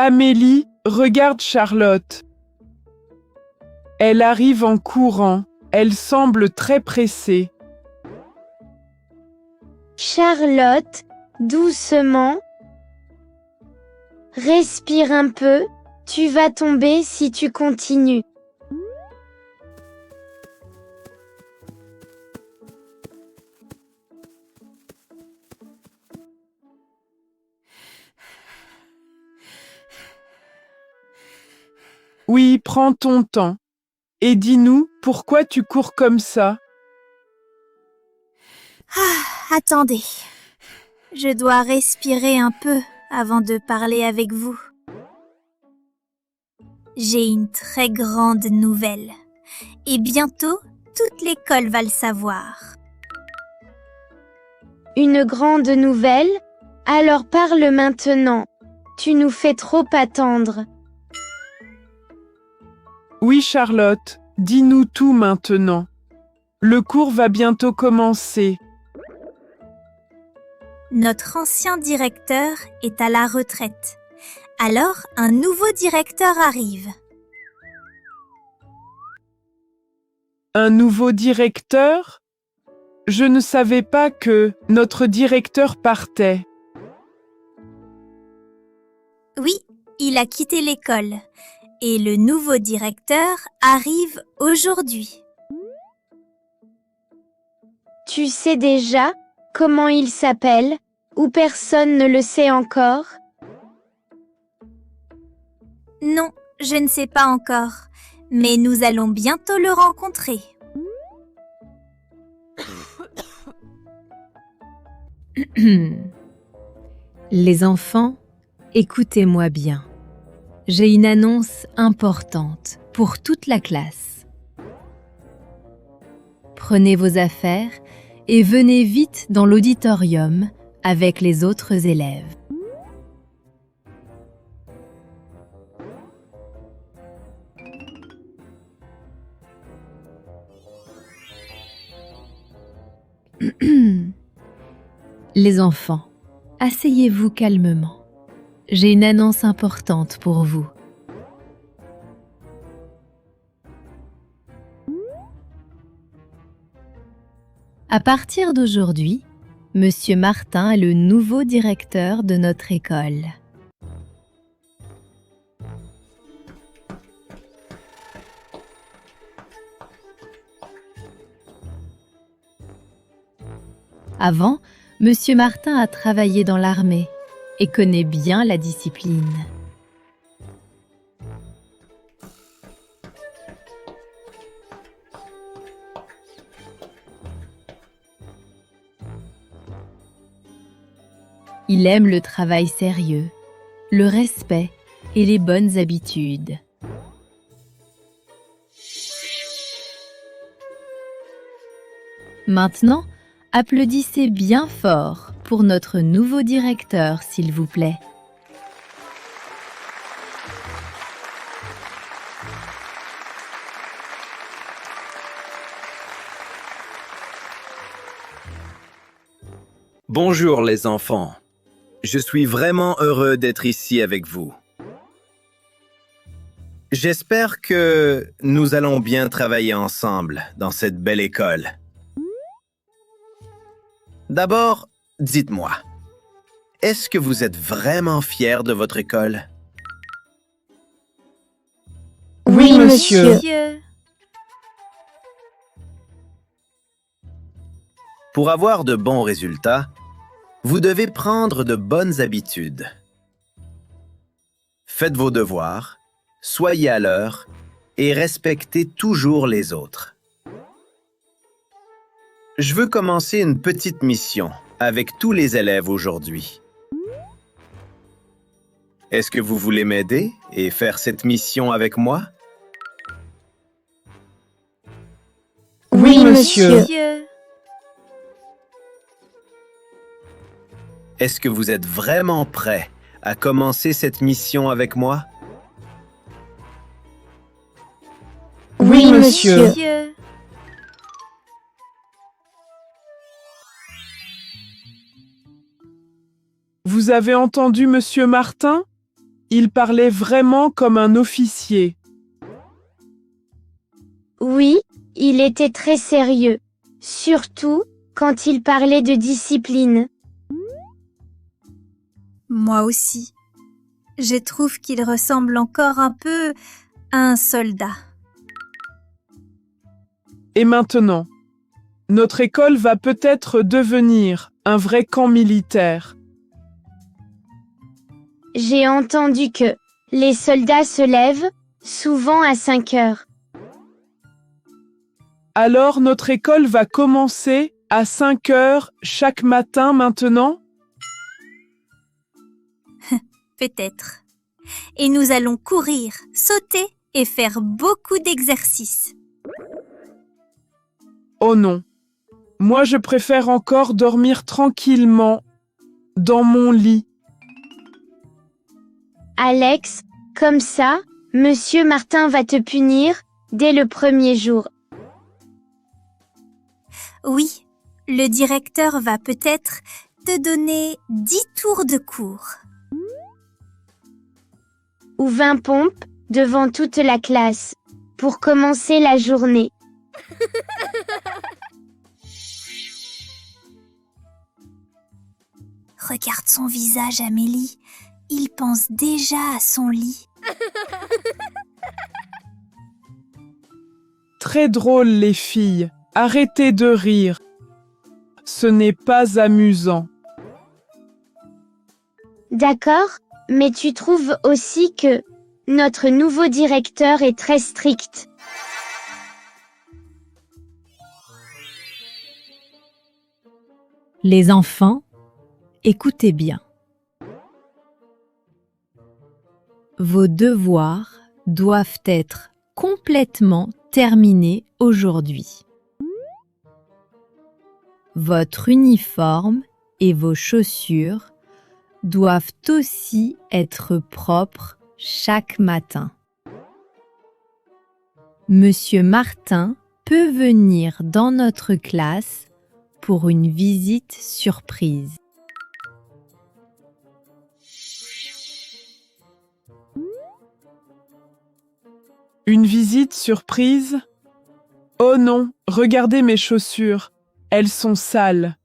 Amélie, regarde Charlotte. Elle arrive en courant. Elle semble très pressée. Charlotte, doucement. Respire un peu, tu vas tomber si tu continues. Oui, prends ton temps. Et dis-nous, pourquoi tu cours comme ça? Attendez, je dois respirer un peu avant de parler avec vous. J'ai une très grande nouvelle et bientôt toute l'école va le savoir. Une grande nouvelle? Alors parle maintenant. Tu nous fais trop attendre. Oui, Charlotte, dis-nous tout maintenant. Le cours va bientôt commencer. Notre ancien directeur est à la retraite. Alors, un nouveau directeur arrive. Un nouveau directeur? Je ne savais pas que notre directeur partait. Oui, il a quitté l'école. Et le nouveau directeur arrive aujourd'hui. Tu sais déjà comment il s'appelle, ou personne ne le sait encore? Non, je ne sais pas encore, mais nous allons bientôt le rencontrer. Les enfants, écoutez-moi bien. J'ai une annonce importante pour toute la classe. Prenez vos affaires et venez vite dans l'auditorium avec les autres élèves. Les enfants, asseyez-vous calmement. J'ai une annonce importante pour vous. À partir d'aujourd'hui, Monsieur Martin est le nouveau directeur de notre école. Avant, Monsieur Martin a travaillé dans l'armée et connaît bien la discipline. Il aime le travail sérieux, le respect et les bonnes habitudes. Maintenant, applaudissez bien fort pour notre nouveau directeur, s'il vous plaît. Bonjour les enfants. Je suis vraiment heureux d'être ici avec vous. J'espère que nous allons bien travailler ensemble dans cette belle école. D'abord, dites-moi, est-ce que vous êtes vraiment fiers de votre école? Oui, monsieur. Pour avoir de bons résultats, vous devez prendre de bonnes habitudes. Faites vos devoirs, soyez à l'heure et respectez toujours les autres. Je veux commencer une petite mission avec tous les élèves aujourd'hui. Est-ce que vous voulez m'aider et faire cette mission avec moi? Oui, monsieur. Est-ce que vous êtes vraiment prêts à commencer cette mission avec moi? Oui, monsieur. Vous avez entendu Monsieur Martin? il parlait vraiment comme un officier. Oui, il était très sérieux, surtout quand il parlait de discipline. Moi aussi. Je trouve qu'il ressemble encore un peu à un soldat. Et maintenant, notre école va peut-être devenir un vrai camp militaire. J'ai entendu que les soldats se lèvent, souvent à 5 heures. Alors notre école va commencer à 5 heures chaque matin maintenant? Peut-être. Et nous allons courir, sauter et faire beaucoup d'exercices. Oh non, moi je préfère encore dormir tranquillement dans mon lit. Alex, comme ça, Monsieur Martin va te punir dès le premier jour. Oui, le directeur va peut-être te donner 10 tours de cours. Ou 20 pompes devant toute la classe pour commencer la journée. Regarde son visage, Amélie. Il pense déjà à son lit. Très drôle les filles, arrêtez de rire. Ce n'est pas amusant. D'accord, mais tu trouves aussi que notre nouveau directeur est très strict. Les enfants, écoutez bien. Vos devoirs doivent être complètement terminés aujourd'hui. Votre uniforme et vos chaussures doivent aussi être propres chaque matin. Monsieur Martin peut venir dans notre classe pour une visite surprise. Une visite surprise? Oh non, regardez mes chaussures, elles sont sales.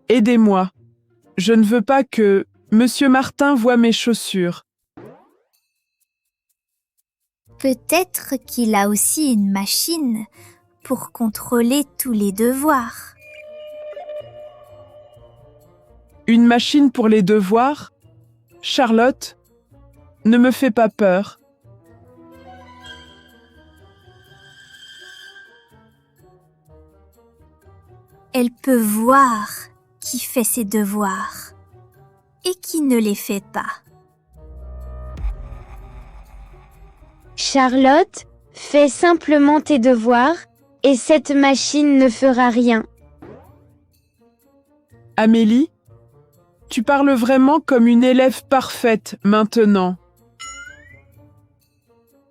Aidez-moi, je ne veux pas que Monsieur Martin voie mes chaussures. Peut-être qu'il a aussi une machine pour contrôler tous les devoirs. Une machine pour les devoirs? Charlotte, ne me fais pas peur. Elle peut voir qui fait ses devoirs et qui ne les fait pas. Charlotte, fais simplement tes devoirs et cette machine ne fera rien. Amélie, tu parles vraiment comme une élève parfaite maintenant.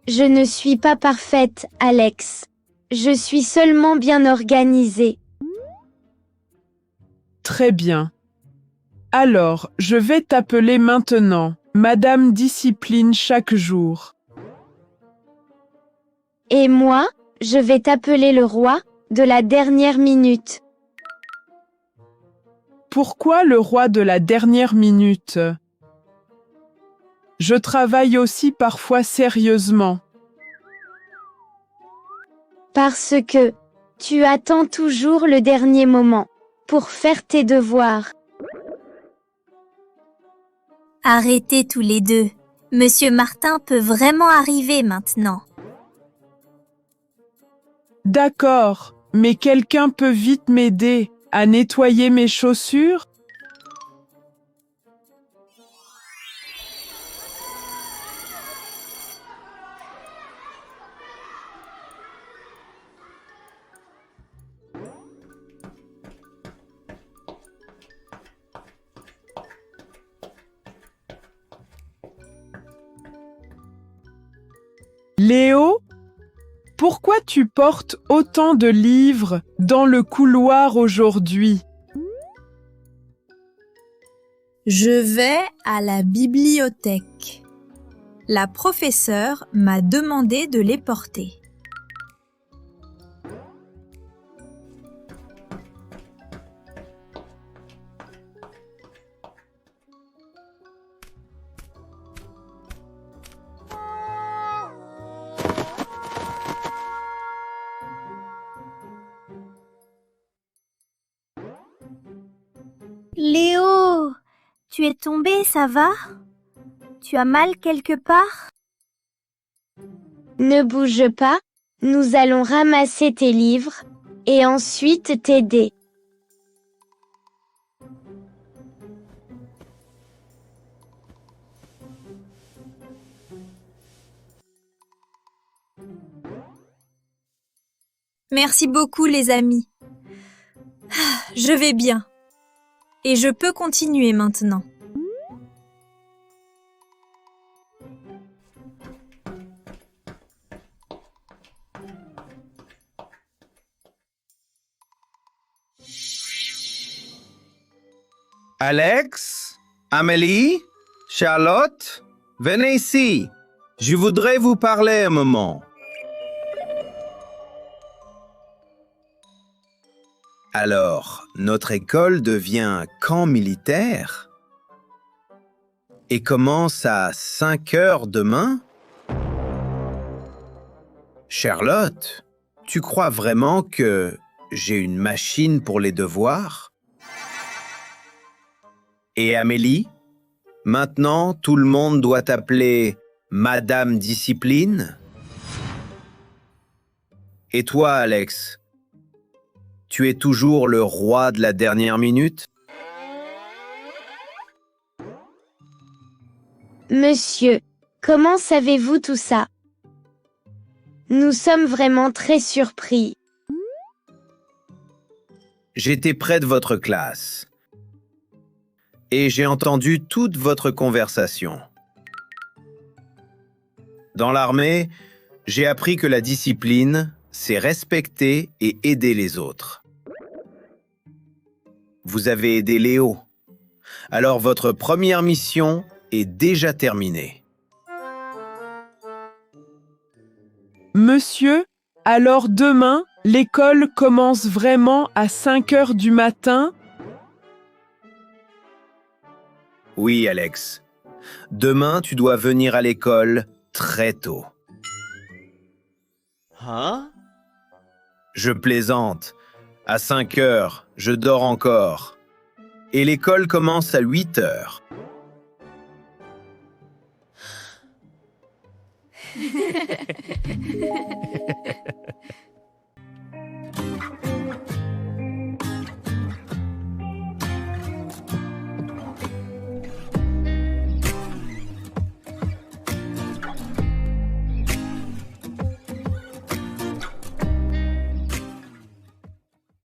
Je ne suis pas parfaite, Alex. Je suis seulement bien organisée. Très bien. Alors, je vais t'appeler maintenant Madame Discipline chaque jour. Et moi, je vais t'appeler le roi de la dernière minute. Pourquoi le roi de la dernière minute? Je travaille aussi parfois sérieusement. Parce que tu attends toujours le dernier moment pour faire tes devoirs. Arrêtez tous les deux. Monsieur Martin peut vraiment arriver maintenant. D'accord, mais quelqu'un peut vite m'aider à nettoyer mes chaussures? Léo, pourquoi tu portes autant de livres dans le couloir aujourd'hui? Je vais à la bibliothèque. La professeure m'a demandé de les porter. Léo, tu es tombé, ça va? Tu as mal quelque part? Ne bouge pas, nous allons ramasser tes livres et ensuite t'aider. Merci beaucoup les amis. Je vais bien. Et je peux continuer maintenant. Alex, Amélie, Charlotte, venez ici. Je voudrais vous parler un moment. Alors, notre école devient un camp militaire et commence à 5 heures demain? Charlotte, tu crois vraiment que j'ai une machine pour les devoirs? Et Amélie, maintenant tout le monde doit t'appeler Madame Discipline? Et toi, Alex? Tu es toujours le roi de la dernière minute? Monsieur, comment savez-vous tout ça? Nous sommes vraiment très surpris. J'étais près de votre classe et j'ai entendu toute votre conversation. Dans l'armée, j'ai appris que la discipline, c'est respecter et aider les autres. Vous avez aidé Léo. Alors votre première mission est déjà terminée. Monsieur, alors demain, l'école commence vraiment à 5 heures du matin? Oui, Alex. Demain, tu dois venir à l'école très tôt. Hein? Je plaisante. À 5 heures, je dors encore. Et l'école commence à 8 heures.